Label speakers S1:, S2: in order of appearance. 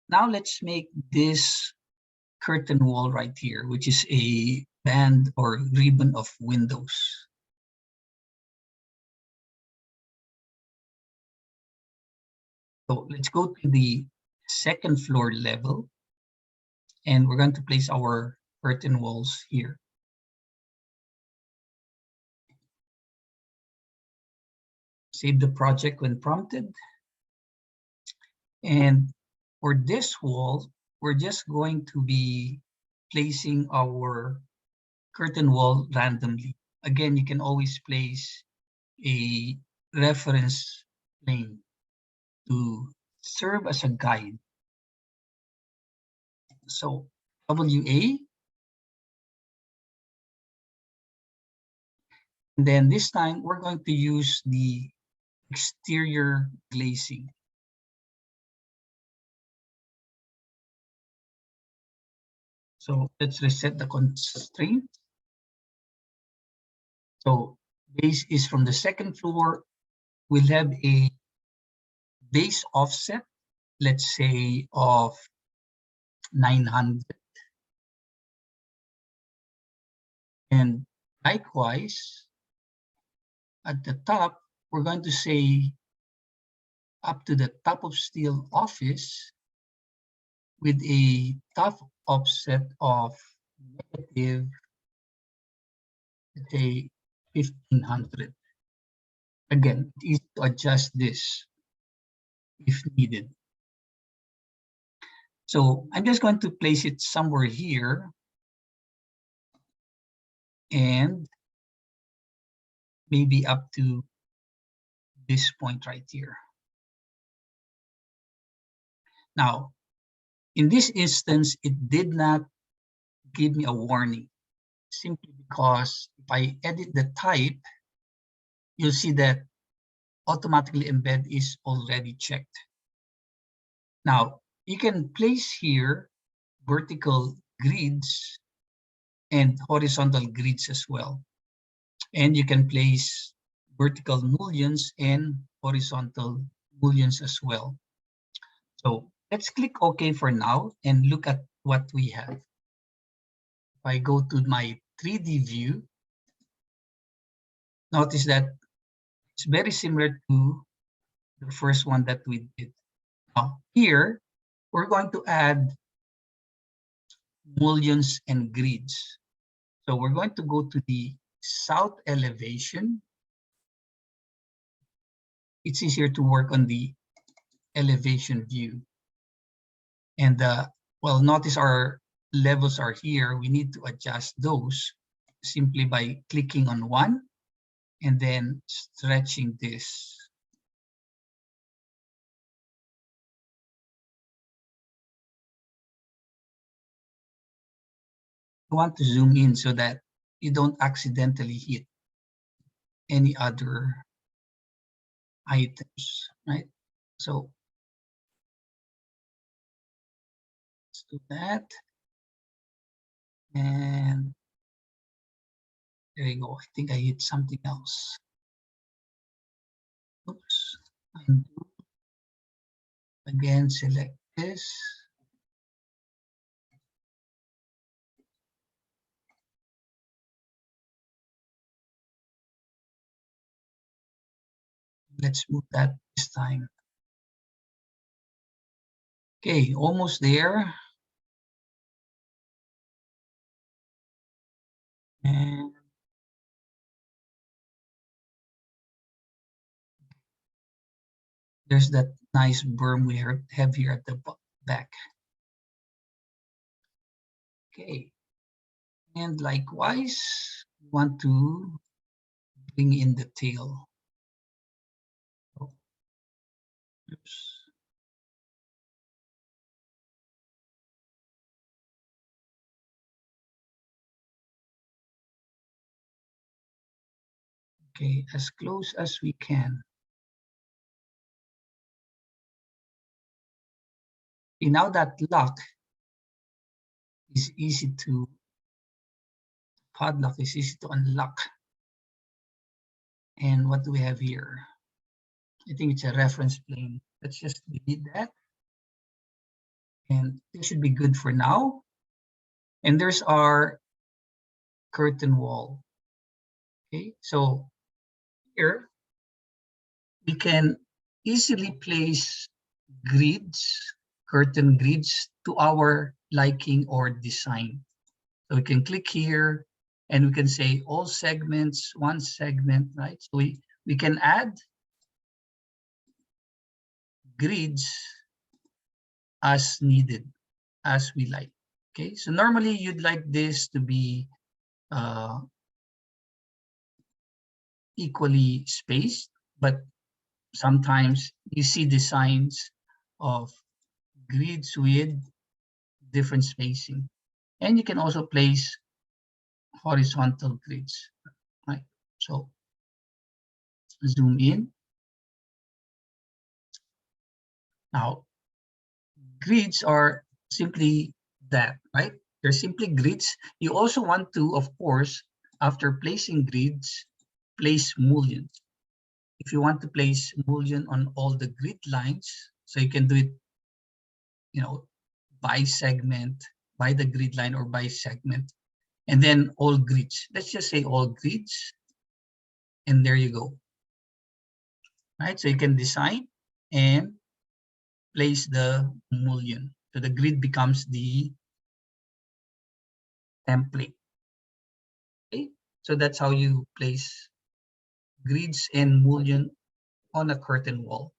S1: Now let's make this curtain wall right here, which is a band or ribbon of windows. So let's go to the second floor level, and we're going to place our curtain walls here. Save the project when prompted. And for this wall, we're just going to be placing our curtain wall randomly. Again, you can always place a reference plane to serve as a guide. So WA, and then this time we're going to use the exterior glazing. So let's reset the constraint. So base is from the second floor. We'll have a base offset, let's say of 900. And likewise, at the top, we're going to say up to the top of steel office with a top offset of negative, let's say 1500. Again, it's easy to adjust this if needed. So I'm just going to place it somewhere here and maybe up to this point right here. Now, in this instance, it did not give me a warning, simply because if I edit the type, you'll see that automatically embed is already checked. Now, you can place here vertical grids and horizontal grids as well. And you can place vertical mullions and horizontal mullions as well. So let's click OK for now and look at what we have. If I go to my 3D view, notice that it's very similar to the first one that we did. Now here, we're going to add mullions and grids. So we're going to go to the south elevation. It's easier to work on the elevation view. And well, notice our levels are here. We need to adjust those simply by clicking on one and then stretching this. You want to zoom in so that you don't accidentally hit any other items, right? So let's do that. And there you go. I think I hit something else. Oops. Undo. Again, select this. Let's move that this time. Okay, almost there. And there's that nice berm we have here at the back. Okay, and likewise, we want to bring in the tail. Oh. Oops. Okay, as close as we can. Okay, now that lock is easy to, padlock is easy to unlock. And what do we have here? I think it's a reference plane. Let's just delete that. And this should be good for now. And there's our curtain wall. Okay, so here we can easily place grids, curtain grids to our liking or design. So we can click here and we can say all segments, one segment, right? So we can add grids as needed, as we like. Okay, so normally you'd like this to be equally spaced, but sometimes you see designs of grids with different spacing. And you can also place horizontal grids, right? So zoom in. Now, grids are simply that, right? They're simply grids. You also want to, of course, after placing grids, place mullions. If you want to place mullion on all the grid lines, so you can do it, by segment, by the grid line, or by segment, and then all grids. Let's just say all grids, and there you go. Right, so you can design and place the mullion. So the grid becomes the template. Okay, so that's how you place grids and mullion on a curtain wall.